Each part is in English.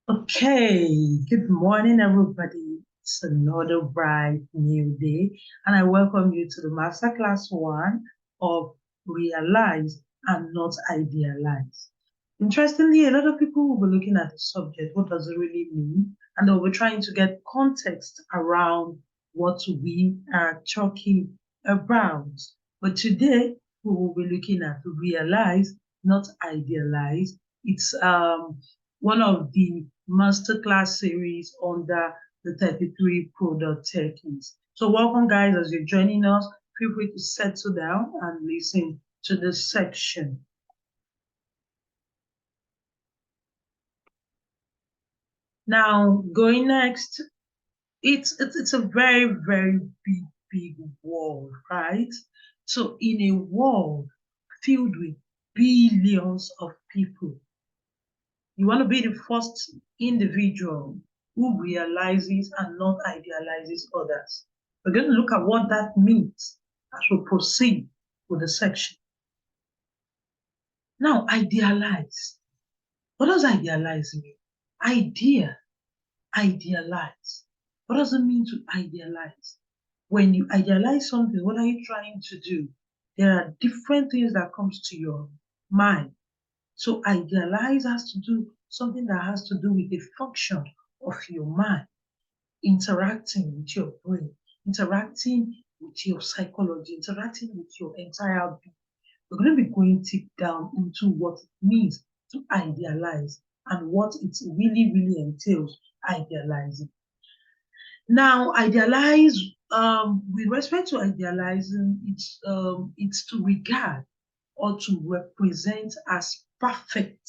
Okay, good morning, everybody. It's another bright new day, and I welcome you to the Masterclass one of Realize and Not Idealize. Interestingly, a lot of people will be looking at the subject, what does it really mean? And they'll be trying to get context around what we are talking about. But today, we will be looking at Realize, Not Idealize. It's one of the masterclass series under the 33 product techies. So welcome guys as you're joining us. Feel free to settle down and listen to this section. Now going next, it's a very big world, right? So in a world filled with billions of people, you want to be the first individual who realizes and not idealizes others. We're going to look at what that means as we proceed with the section. Now, idealize. What does idealize mean? Idea, idealize. What does it mean to idealize? When you idealize something, what are you trying to do? There are different things that comes to your mind. So idealize has to do something that has to do with the function of your mind, interacting with your brain, interacting with your psychology, interacting with your entire being. We're going to be going deep down into what it means to idealize and what it really entails idealizing. Now, idealize, with respect to idealizing, it's to regard or to represent as perfect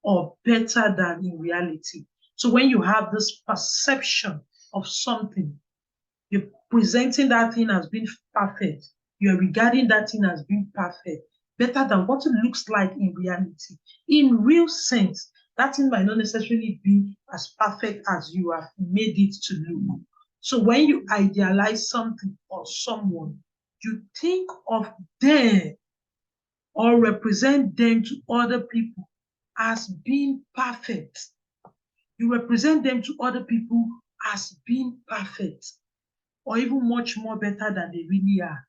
or better than in reality. So when you have this perception of something, you're presenting that thing as being perfect. You're regarding that thing as being perfect, better than what it looks like in reality. In real sense, that thing might not necessarily be as perfect as you have made it to look. So when you idealize something or someone, you think of them or represent them to other people as being perfect. You represent them to other people as being perfect or even much more better than they really are.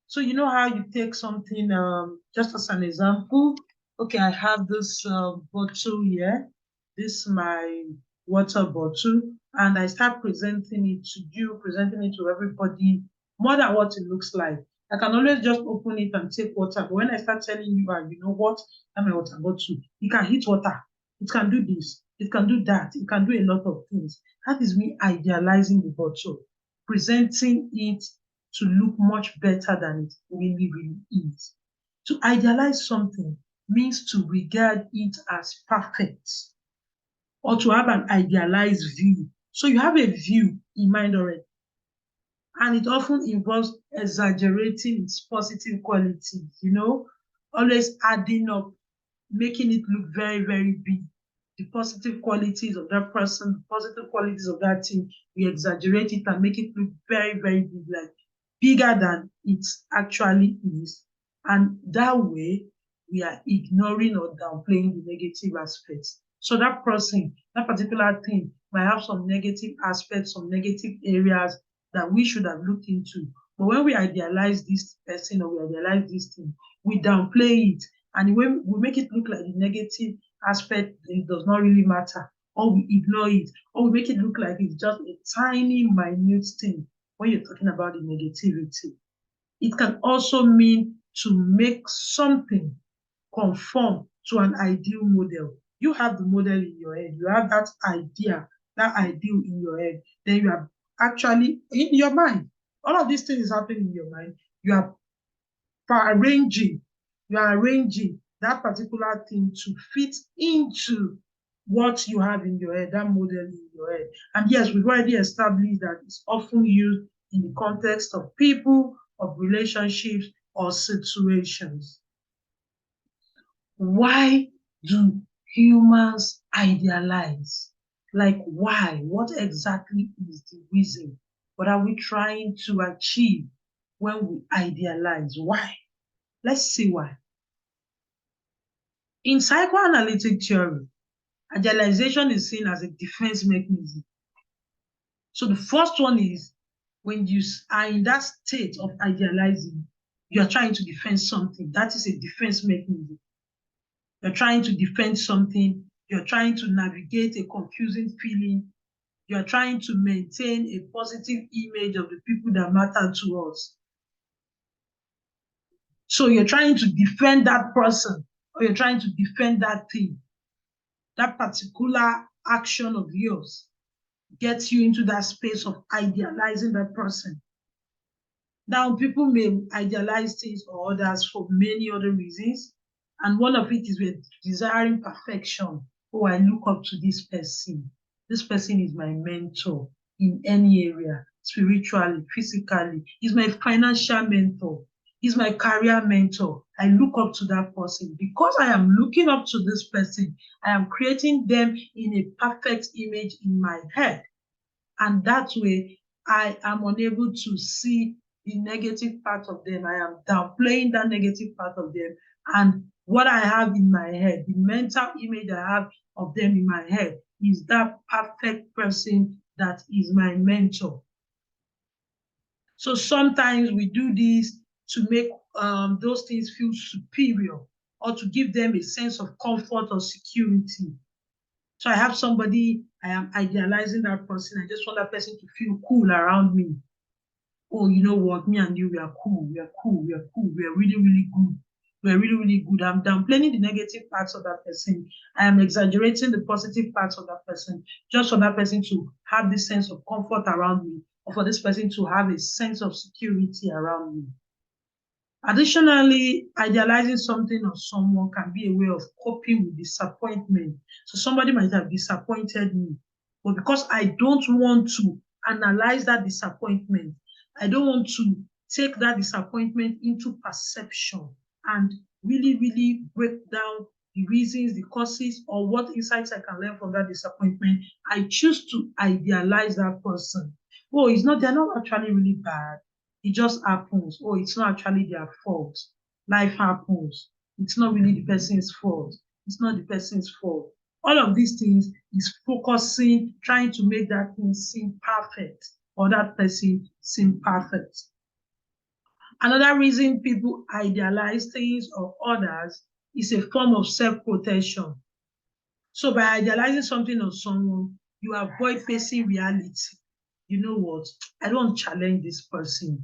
So you know how you take something, just as an example, okay, I have this bottle here, this is my water bottle, and I start presenting it to you, presenting it to everybody, more than what it looks like. I can always just open it and take water, but when I start telling you, you know what, I'm a water bottle, it can hit water, it can do this, it can do that, it can do a lot of things. That is me idealizing the bottle, presenting it to look much better than it really is. To idealize something means to regard it as perfect or to have an idealized view. So you have a view in mind already, and it often involves exaggerating its positive qualities, always adding up, making it look very big. The positive qualities of that person, the positive qualities of that thing, we exaggerate it and make it look very big, like bigger than it actually is. And that way, we are ignoring or downplaying the negative aspects. So that person, that particular thing might have some negative aspects, some negative areas that we should have looked into. But when we idealize this person or we idealize this thing, we downplay it. And when we make it look like the negative aspect, it does not really matter, or we ignore it, or we make it look like it's just a tiny, minute thing when you're talking about the negativity. It can also mean to make something conform to an ideal model. You have the model in your head, you have that idea, that ideal in your head, then you are actually in your mind. All of these things is happening in your mind. You are arranging, you are arranging that particular thing to fit into what you have in your head, that model in your head. And yes, we've already established that it's often used in the context of people, of relationships, or situations. Why do humans idealize? Like, why? What exactly is the reason? What are we trying to achieve when we idealize? Why? Let's see why. In psychoanalytic theory, Idealization is seen as a defense mechanism. So the first one is when you are in that state of idealizing, you are trying to defend something. That is a defense mechanism. You're trying to defend something. You're trying to navigate a confusing feeling. You're trying to maintain a positive image of the people that matter to us. So you're trying to defend that person, or you're trying to defend that thing. That particular action of yours gets you into that space of idealizing that person. Now, people may idealize things or others for many other reasons. And one of it is with desiring perfection. Oh, I look up to this person. This person is my mentor in any area, spiritually, physically. He's my financial mentor. He's my career mentor. I look up to that person. Because I am looking up to this person, I am creating them in a perfect image in my head. And that way, I am unable to see the negative part of them. I am downplaying that negative part of them. And what I have in my head, the mental image I have of them in my head, is that perfect person that is my mentor. So sometimes we do this to make those things feel superior, or to give them a sense of comfort or security. So I have somebody, I am idealizing that person. I just want that person to feel cool around me. Oh, you know what? Me and you, we are cool. We are cool. We are cool. We are really, really good. We are really, really good. I'm downplaying the negative parts of that person. I am exaggerating the positive parts of that person, just for that person to have this sense of comfort around me, or for this person to have a sense of security around me. Additionally, idealizing something or someone can be a way of coping with disappointment. So somebody might have disappointed me, but because I don't want to analyze that disappointment, I don't want to take that disappointment into perception and really, really break down the reasons, the causes, or what insights I can learn from that disappointment, I choose to idealize that person. Oh, they're not actually really bad. It just happens. Oh, it's not actually their fault. Life happens. It's not really the person's fault. It's not the person's fault. All of these things is focusing, trying to make that thing seem perfect, or that person seem perfect. Another reason people idealize things or others is a form of self-protection. So by idealizing something or someone, you avoid facing reality. You know what? I don't challenge this person.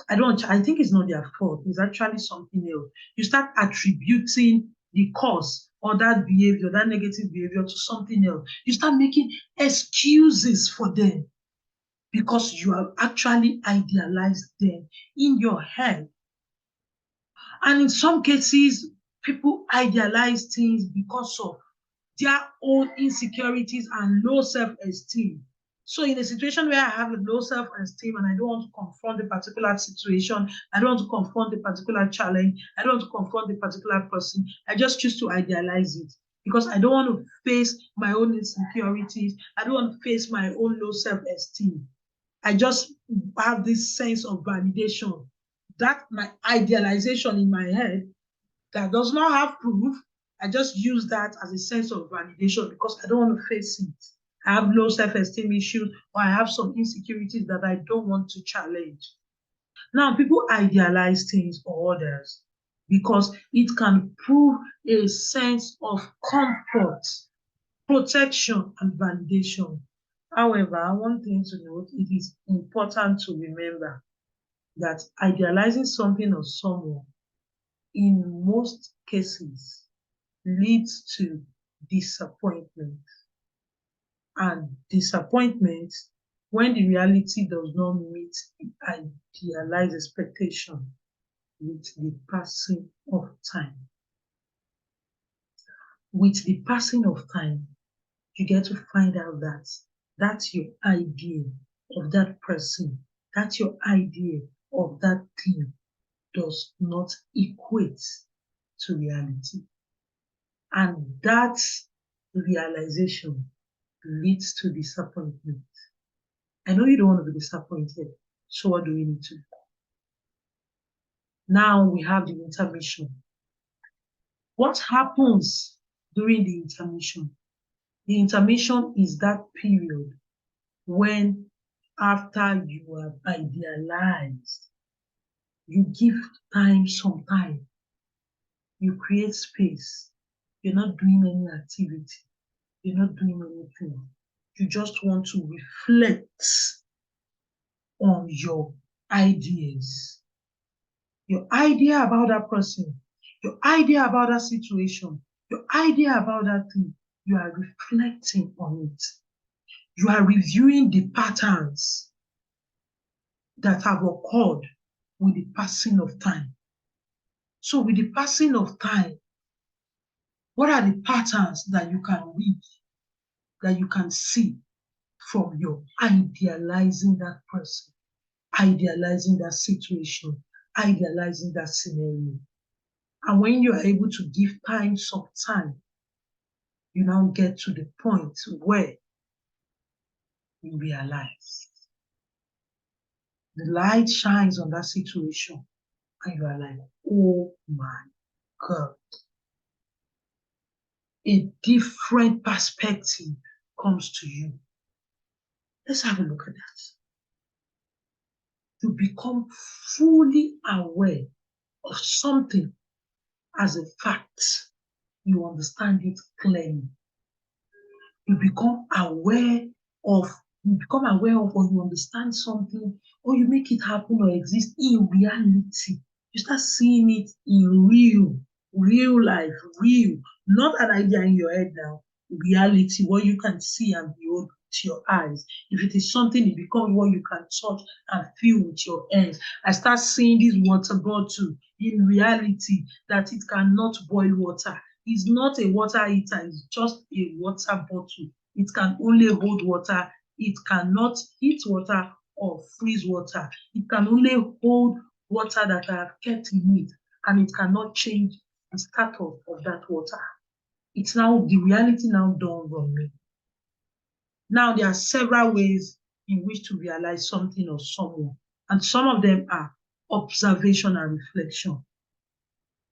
I think it's not their fault. It's actually something else. You start attributing the cause or that behavior, that negative behavior, to something else. You start making excuses for them because you have actually idealized them in your head. And in some cases, people idealize things because of their own insecurities and low self-esteem. So in a situation where I have a low self-esteem and I don't want to confront a particular situation, I don't want to confront a particular challenge, I don't want to confront a particular person, I just choose to idealize it because I don't want to face my own insecurities. I don't want to face my own low self-esteem. I just have this sense of validation. That my idealization in my head that does not have proof, I just use that as a sense of validation because I don't want to face it. I have low self-esteem issues, or I have some insecurities that I don't want to challenge. Now, people idealize things or others because it can prove a sense of comfort, protection, and validation. However, one thing to note, it is important to remember that idealizing something or someone in most cases leads to disappointment. And disappointment when the reality does not meet the idealized expectation with the passing of time. With the passing of time, you get to find out that that's your idea of that person, that's your idea of that thing does not equate to reality. And that realization leads to disappointment. I know you don't want to be disappointed. So what do we need to do? Now we have the intermission. What happens during the intermission? The intermission is that period when, after you have idealized, you give some time, you create space. You're not doing any activity, you're not doing anything. You just want to reflect on your ideas, your idea about that person, your idea about that situation, your idea about that thing. You are reflecting on it. You are reviewing the patterns that have occurred with the passing of time. So with the passing of time, what are the patterns that you can read, that you can see from your idealizing that person, idealizing that situation, idealizing that scenario? And when you are able to give some time, you now get to the point where you realize the light shines on that situation, and you are like, oh my God, a different perspective comes to you. Let's have a look at that. You become fully aware of something as a fact. You understand it clearly. You become aware of, or you understand something, or you make it happen or exist in reality. You start seeing it in real life, not an idea in your head now, reality, what you can see and behold with your eyes. If it is something, it becomes what you can touch and feel with your hands. I start seeing this water bottle in reality, that it cannot boil water. It's not a water heater, it's just a water bottle. It can only hold water. It cannot heat water or freeze water. It can only hold water that I have kept in it, and it cannot change the status of that water. It's now, the reality now dawned on me. Now, there are several ways in which to realize something or someone, and some of them are observation and reflection.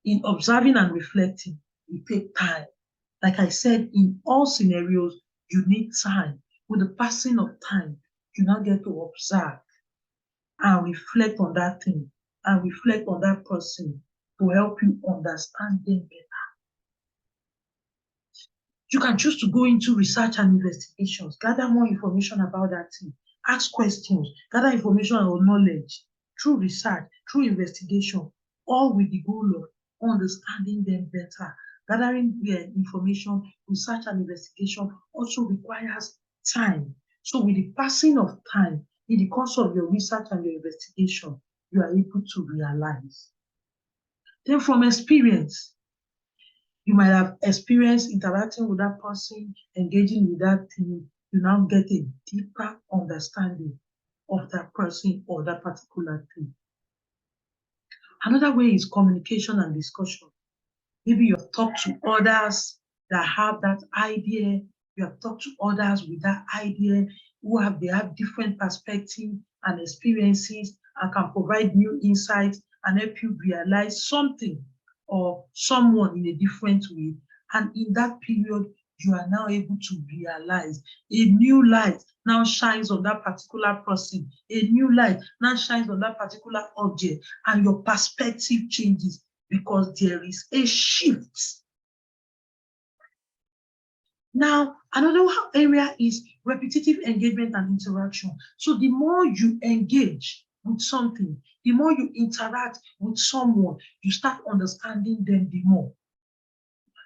In observing and reflecting, we take time. Like I said, in all scenarios, you need time. With the passing of time, you now get to observe and reflect on that thing and reflect on that person to help you understand them better. You can choose to go into research and investigations, gather more information about that thing, ask questions, gather information or knowledge through research, through investigation, all with the goal of understanding them better. Gathering information, research and investigation also requires time. So with the passing of time, in the course of your research and your investigation, you are able to realize. Then from experience, you might have experienced interacting with that person, engaging with that thing. You now get a deeper understanding of that person or that particular thing. Another way is communication and discussion. Maybe you have talked to others that have that idea. You have talked to others with that idea they have different perspectives and experiences and can provide new insights and help you realize something or someone in a different way. And in that period, you are now able to realize a new light now shines on that particular person. A new light now shines on that particular object, and your perspective changes because there is a shift. Now, another area is repetitive engagement and interaction. So the more you engage with something, the more you interact with someone, you start understanding them the more.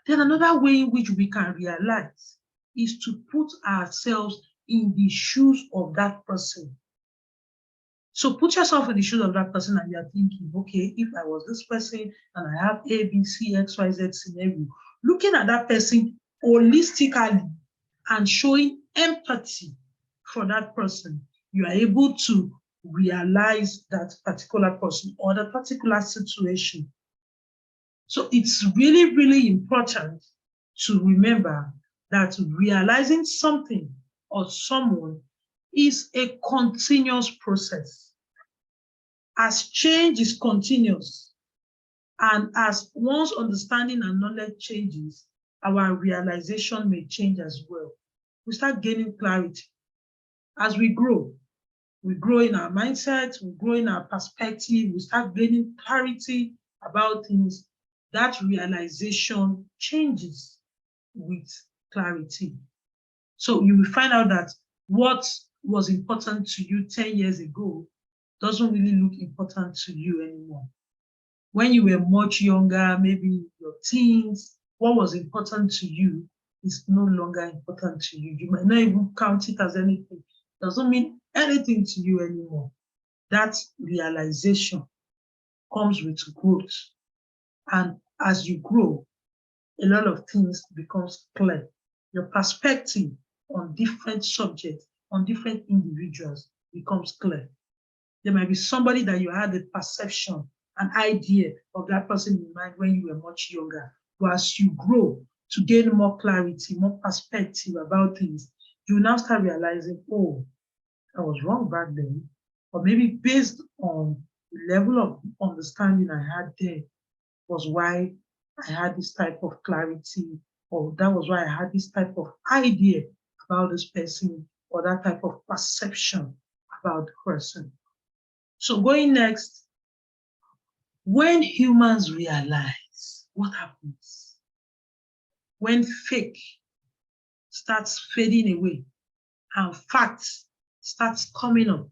Then another way in which we can realize is to put ourselves in the shoes of that person. So put yourself in the shoes of that person and you're thinking, okay, if I was this person and I have A, B, C, X, Y, Z scenario, looking at that person holistically and showing empathy for that person, you are able to realize that particular person or that particular situation. So it's really, really important to remember that realizing something or someone is a continuous process. As change is continuous, and as one's understanding and knowledge changes, our realization may change as well. We start gaining clarity. As we grow in our mindset, we grow in our perspective, we start gaining clarity about things. That realization changes with clarity. So you will find out that what was important to you 10 years ago doesn't really look important to you anymore. When you were much younger, maybe your teens, what was important to you is no longer important to you. You might not even count it as anything. It doesn't mean anything to you anymore. That realization comes with growth. And as you grow, a lot of things becomes clear. Your perspective on different subjects, on different individuals becomes clear. There might be somebody that you had a perception, an idea of that person in mind when you were much younger. But as you grow to gain more clarity, more perspective about things, you now start realizing, oh, I was wrong back then. Or maybe based on the level of understanding I had there was why I had this type of clarity, or that was why I had this type of idea about this person, or that type of perception about the person. So going next, when humans realize, what happens? When fake starts fading away and facts starts coming up,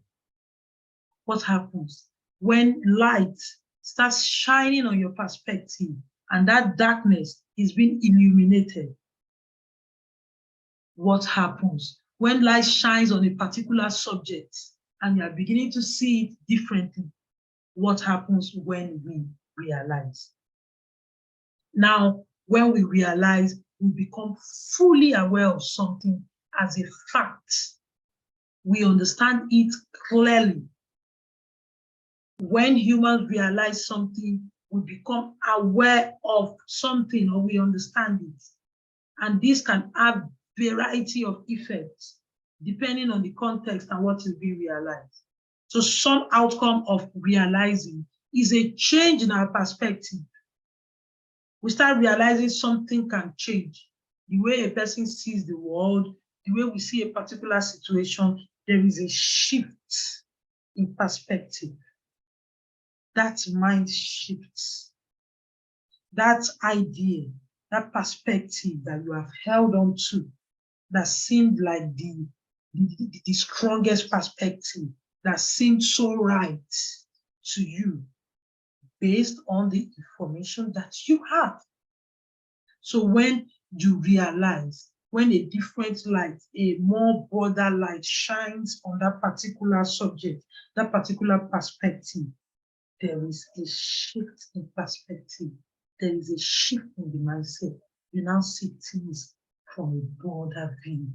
what happens? When light starts shining on your perspective and that darkness is being illuminated, what happens? When light shines on a particular subject and you are beginning to see it differently, what happens when we realize? Now, when we realize, we become fully aware of something as a fact. We understand it clearly. When humans realize something, we become aware of something, or we understand it. And this can have variety of effects depending on the context and what is being realized. So some outcome of realizing is a change in our perspective. We start realizing something can change. The way a person sees the world, the way we see a particular situation, there is a shift in perspective. That mind shifts. That idea, that perspective that you have held on to, that seemed like the strongest perspective, that seemed so right to you based on the information that you have. So when you realize, when a different light, a more broader light shines on that particular subject, that particular perspective, there is a shift in perspective. There is a shift in the mindset. You now see things from a broader view.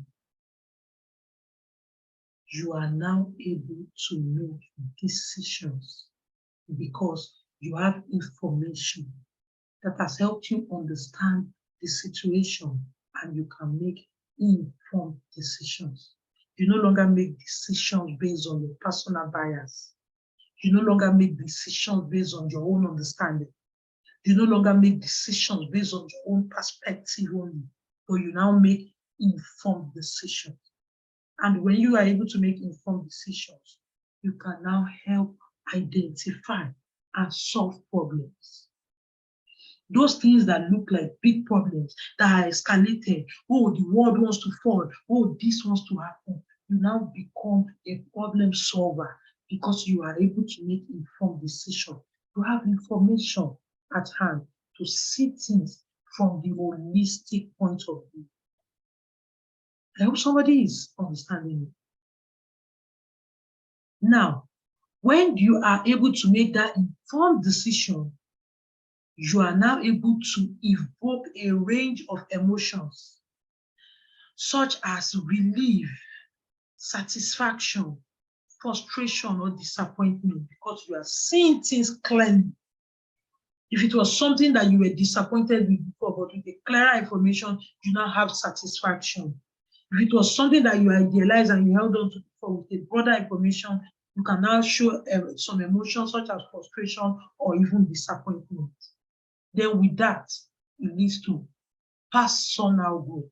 You are now able to make decisions because you have information that has helped you understand the situation, and you can make informed decisions. You no longer make decisions based on your personal bias. You no longer make decisions based on your own understanding. You no longer make decisions based on your own perspective only, but you now make informed decisions. And when you are able to make informed decisions, you can now help identify and solve problems. Those things that look like big problems that are escalated, oh, the world wants to fall, oh, this wants to happen, you now become a problem solver because you are able to make informed decisions. You have information at hand to see things from the holistic point of view. I hope somebody is understanding me. Now, when you are able to make that informed decision, you are now able to evoke a range of emotions, such as relief, satisfaction, frustration, or disappointment, because you are seeing things clearly. If it was something that you were disappointed with before, but with a clearer information, you now have satisfaction. If it was something that you idealized and you held on to before, with a broader information, you can now show some emotions such as frustration or even disappointment. Then with that, it leads to personal growth.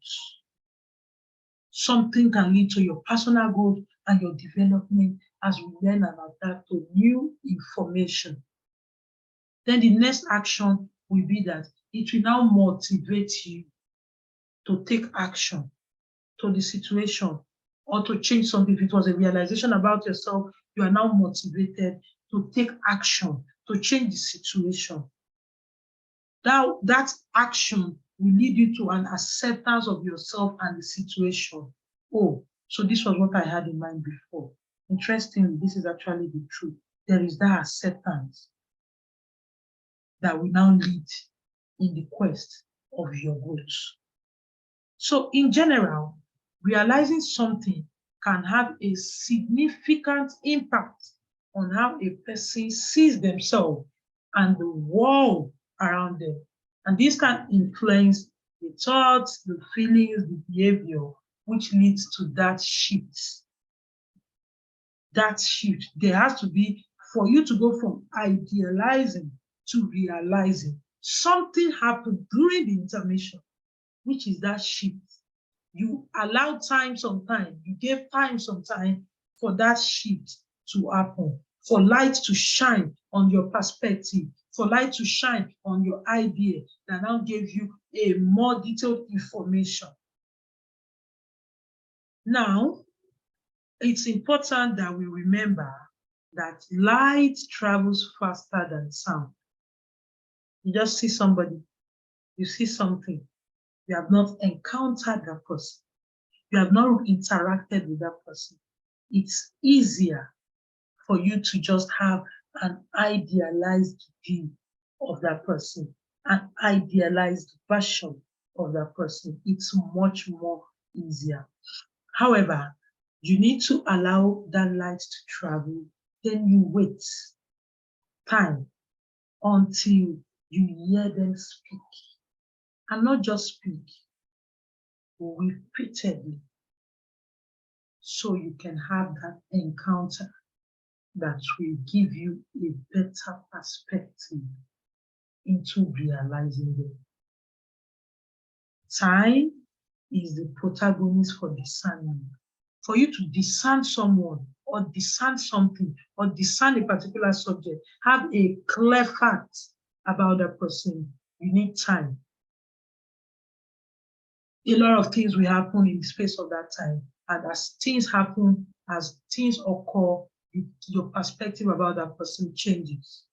Something can lead to your personal growth and your development as we learn and adapt to new information. Then the next action will be that it will now motivate you to take action to the situation or to change something. If it was a realization about yourself, you are now motivated to take action to change the situation. That action will lead you to an acceptance of yourself and the situation. Oh, so this was what I had in mind before. Interestingly, this is actually the truth. There is that acceptance that will now lead in the quest of your growth. So in general, realizing something can have a significant impact on how a person sees themselves and the world around them. And this can influence the thoughts, the feelings, the behavior, which leads to that shift. That shift, there has to be, for you to go from idealizing to realizing, something happened during the intermission, which is that shift. You allowed time sometime, you gave time sometime for that shift to happen, for light to shine on your perspective, for light to shine on your idea that now gave you a more detailed information. Now, it's important that we remember that light travels faster than sound. You just see somebody, you see something, you have not encountered that person, you have not interacted with that person. It's easier for you to just have an idealized view of that person, an idealized version of that person. It's much more easier. However, you need to allow that light to travel, then you wait time until you hear them speak. And not just speak, repeatedly, so you can have that encounter that will give you a better perspective into realizing them. Time is the protagonist for discernment. For you to discern someone or discern something or discern a particular subject, have a clear fact about that person, you need time. A lot of things will happen in the space of that time. And as things happen, as things occur, your perspective about that person changes.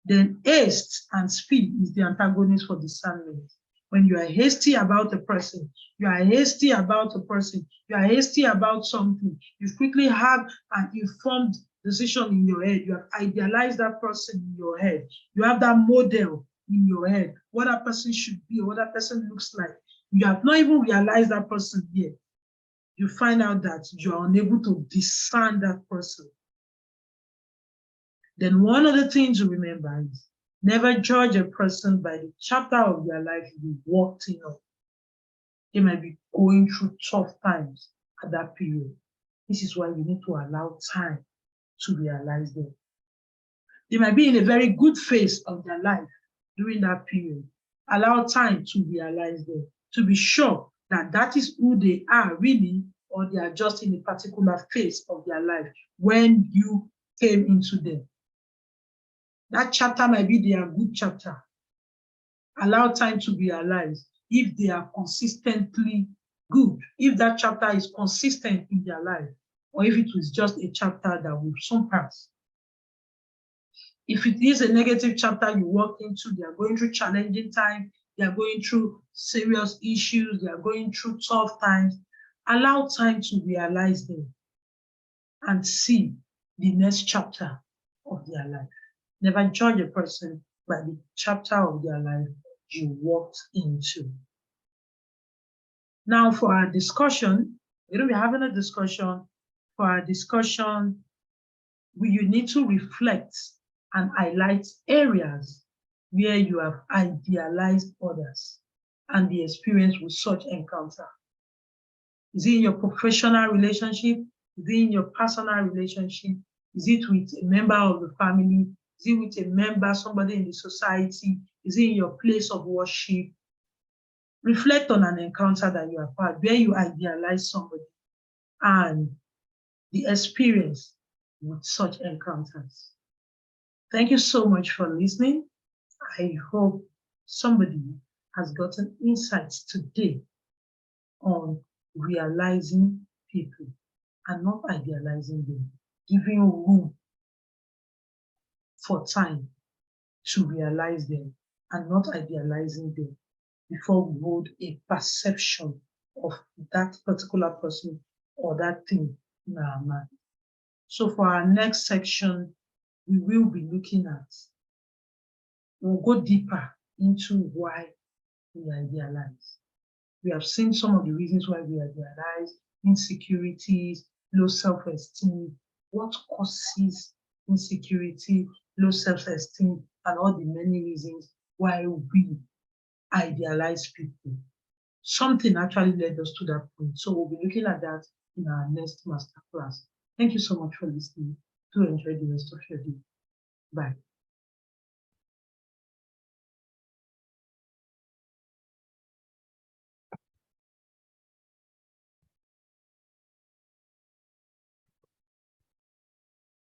Then haste and speed is the antagonist for discernment. When you are hasty about a person, you are hasty about a person, you are hasty about something, you quickly have an informed decision in your head. You have idealized that person in your head. You have that model in your head, what that person should be, what that person looks like. You have not even realized that person yet. You find out that you are unable to discern that person. Then one of the things to remember is never judge a person by the chapter of their life you walked in on. They might be going through tough times at that period. This is why you need to allow time to realize them. They might be in a very good phase of their life during that period. Allow time to realize them, to be sure that that is who they are really, or they are just in a particular phase of their life when you came into them. That chapter might be their good chapter. Allow time to realize if they are consistently good, if that chapter is consistent in their life, or if it was just a chapter that will soon pass. If it is a negative chapter you walk into, they are going through challenging times, they are going through serious issues, they are going through tough times, allow time to realize them and see the next chapter of their life. Never judge a person by the chapter of their life you walked into. Now for our discussion, we're going to be having a discussion. For our discussion, you need to reflect and highlight areas where you have idealized others and the experience with such encounter. Is it in your professional relationship? Is it in your personal relationship? Is it with a member of the family? Is it with a member, somebody in the society? Is it in your place of worship? reflect on an encounter that you have had where you idealize somebody and the experience with such encounters. Thank you so much for listening. I hope somebody has gotten insights today on realizing people and not idealizing them, giving room for time to realize them and not idealizing them before we hold a perception of that particular person or that thing in our mind. So for our next section, we will be looking at, we'll go deeper into why we idealize. We have seen some of the reasons why we idealize: insecurities, low self-esteem, what causes insecurity, low self-esteem, and all the many reasons why we idealize people. Something actually led us to that point. So we'll be looking at that in our next masterclass. Thank you so much for listening. Do enjoy the rest of your day. Bye.